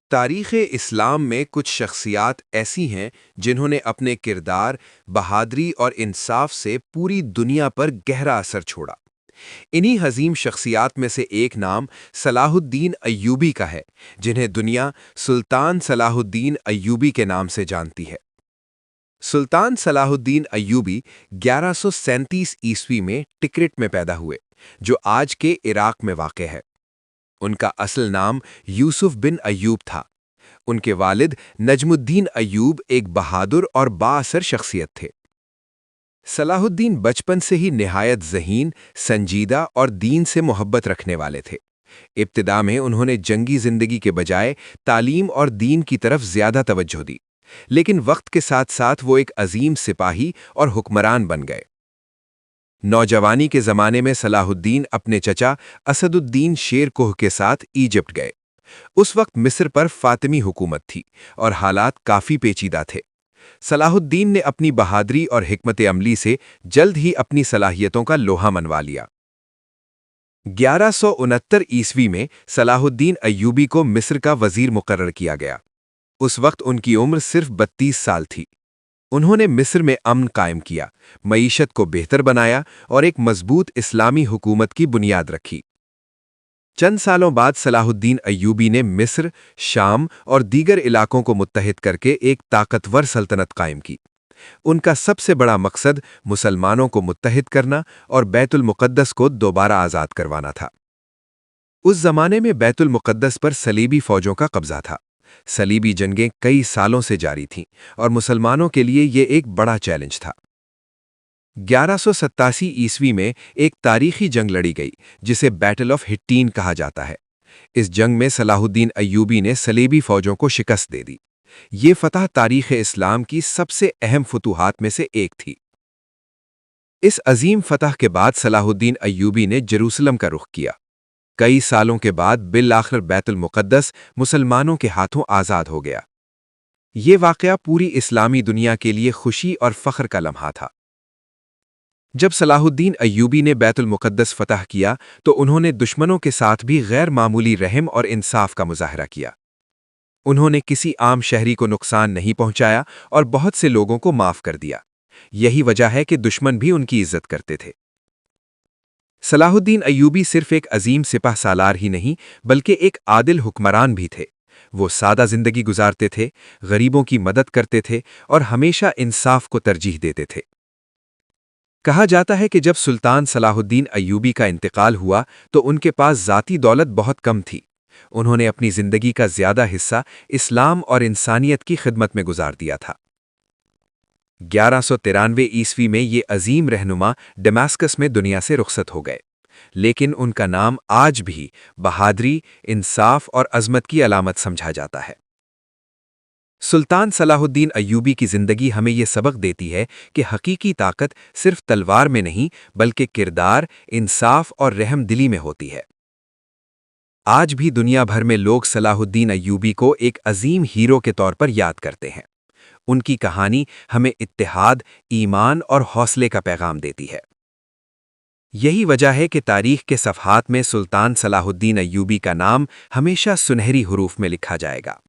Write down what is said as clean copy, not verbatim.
تاریخ اسلام میں کچھ شخصیات ایسی ہیں جنہوں نے اپنے کردار، بہادری اور انصاف سے پوری دنیا پر گہرا اثر چھوڑا۔ انہی عظیم شخصیات میں سے ایک نام صلاح الدین ایوبی کا ہے، جنہیں دنیا سلطان صلاح الدین ایوبی کے نام سے جانتی ہے۔ سلطان صلاح الدین ایوبی 1137 میں ٹکرٹ میں پیدا ہوئے، جو آج کے عراق میں واقع ہے۔ ان کا اصل نام یوسف بن ایوب تھا۔ ان کے والد نجم الدین ایوب ایک بہادر اور بااثر شخصیت تھے۔ صلاح الدین بچپن سے ہی نہایت ذہین، سنجیدہ اور دین سے محبت رکھنے والے تھے۔ ابتدا میں انہوں نے جنگی زندگی کے بجائے تعلیم اور دین کی طرف زیادہ توجہ دی، لیکن وقت کے ساتھ ساتھ وہ ایک عظیم سپاہی اور حکمران بن گئے۔ نوجوانی کے زمانے میں صلاح الدین اپنے چچا اسد الدین شیر کوہ کے ساتھ ایجپٹ گئے۔ اس وقت مصر پر فاطمی حکومت تھی اور حالات کافی پیچیدہ تھے۔ صلاح الدین نے اپنی بہادری اور حکمت عملی سے جلد ہی اپنی صلاحیتوں کا لوہا منوا لیا۔ 1169 میں صلاح الدین ایوبی کو مصر کا وزیر مقرر کیا گیا۔ اس وقت ان کی عمر صرف 32 سال تھی۔ انہوں نے مصر میں امن قائم کیا، معیشت کو بہتر بنایا اور ایک مضبوط اسلامی حکومت کی بنیاد رکھی۔ چند سالوں بعد صلاح الدین ایوبی نے مصر، شام اور دیگر علاقوں کو متحد کر کے ایک طاقتور سلطنت قائم کی۔ ان کا سب سے بڑا مقصد مسلمانوں کو متحد کرنا اور بیت المقدس کو دوبارہ آزاد کروانا تھا۔ اس زمانے میں بیت المقدس پر صلیبی فوجوں کا قبضہ تھا۔ صلیبی جنگیں کئی سالوں سے جاری تھیں اور مسلمانوں کے لیے یہ ایک بڑا چیلنج تھا۔ 1187 میں ایک تاریخی جنگ لڑی گئی جسے بیٹل آف ہٹین کہا جاتا ہے۔ اس جنگ میں صلاح الدین ایوبی نے صلیبی فوجوں کو شکست دے دی۔ یہ فتح تاریخ اسلام کی سب سے اہم فتوحات میں سے ایک تھی۔ اس عظیم فتح کے بعد صلاح الدین ایوبی نے جروسلم کا رخ کیا۔ کئی سالوں کے بعد بالآخر بیت المقدس مسلمانوں کے ہاتھوں آزاد ہو گیا۔ یہ واقعہ پوری اسلامی دنیا کے لیے خوشی اور فخر کا لمحہ تھا۔ جب صلاح الدین ایوبی نے بیت المقدس فتح کیا تو انہوں نے دشمنوں کے ساتھ بھی غیر معمولی رحم اور انصاف کا مظاہرہ کیا۔ انہوں نے کسی عام شہری کو نقصان نہیں پہنچایا اور بہت سے لوگوں کو معاف کر دیا۔ یہی وجہ ہے کہ دشمن بھی ان کی عزت کرتے تھے۔ صلاح الدین ایوبی صرف ایک عظیم سپہ سالار ہی نہیں بلکہ ایک عادل حکمران بھی تھے۔ وہ سادہ زندگی گزارتے تھے، غریبوں کی مدد کرتے تھے اور ہمیشہ انصاف کو ترجیح دیتے تھے۔ کہا جاتا ہے کہ جب سلطان صلاح الدین ایوبی کا انتقال ہوا تو ان کے پاس ذاتی دولت بہت کم تھی۔ انہوں نے اپنی زندگی کا زیادہ حصہ اسلام اور انسانیت کی خدمت میں گزار دیا تھا۔ 1193 میں یہ عظیم رہنما ڈماسکس میں دنیا سے رخصت ہو گئے، لیکن ان کا نام آج بھی بہادری، انصاف اور عظمت کی علامت سمجھا جاتا ہے۔ سلطان صلاح الدین ایوبی کی زندگی ہمیں یہ سبق دیتی ہے کہ حقیقی طاقت صرف تلوار میں نہیں بلکہ کردار، انصاف اور رحم دلی میں ہوتی ہے۔ آج بھی دنیا بھر میں لوگ صلاح الدین ایوبی کو ایک عظیم ہیرو کے طور پر یاد کرتے ہیں۔ ان کی کہانی ہمیں اتحاد، ایمان اور حوصلے کا پیغام دیتی ہے۔ یہی وجہ ہے کہ تاریخ کے صفحات میں سلطان صلاح الدین ایوبی کا نام ہمیشہ سنہری حروف میں لکھا جائے گا۔